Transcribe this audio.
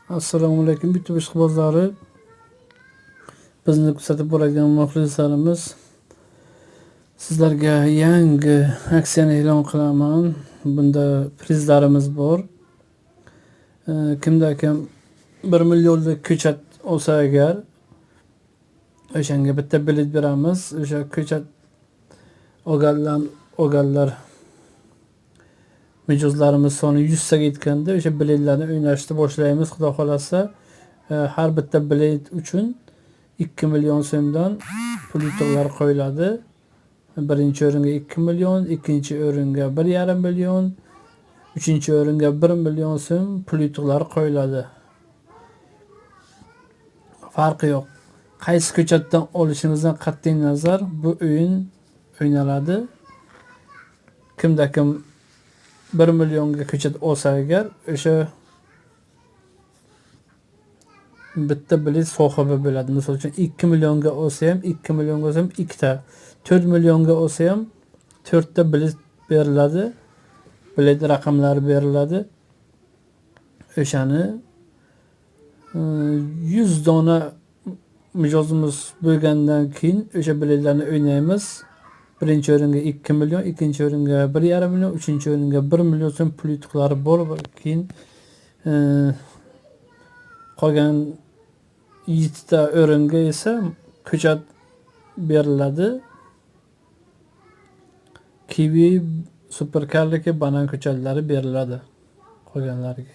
Assalomu alaykum YouTube ishqibozlari. Bizni kuzatib boradigan muxlislarimiz, sizlarga yangi aksiyani e'lon qilaman. Bunda prizlarimiz bor. Kimda kim 1 millionlik ko'chat olsa agar o'shanga bitta bilet beramiz. O'sha ko'chat olganlar mijozlarimiz soni 100 taga yetganda o'sha biletlarni o'ynashni boshlaymiz. Xudo xolasa, har bitta bilet uchun 2 million so'mdan pul yutuqlar qo'yiladi. Birinchi o'ringa 2 million, ikkinchi o'ringa 1,5 million, uchinchi o'ringa 1 million so'm pul yutuqlari qo'yiladi. Farqi yo'q. Qaysi ko'chatdan olishingizdan qat'iy nazar bu o'yin o'ynaladi. Kimda kim 1 millionga ko'chat olsa agar o'sha bitta bilet sohibi bo'ladi. Misol uchun 2 millionga olsa ham 2 millionga olsa ham ikkita, 4 millionga olsa ham 4 ta bilet beriladi. Bilet raqamlari beriladi. O'shani 100 dona mijozimiz bo'lgandan keyin o'sha biletlarni o'ynaymiz. Birinchi o'ringa 2 million, ikkinchi o'ringa 1,5 million, uchinchi o'ringa 1 million so'm pul yutuqlari bor. Keyin qolgan 7 ta o'ringa esa ko'chat beriladi. Kiwi, superkarliki, banan ko'chatlari beriladi qolganlariga.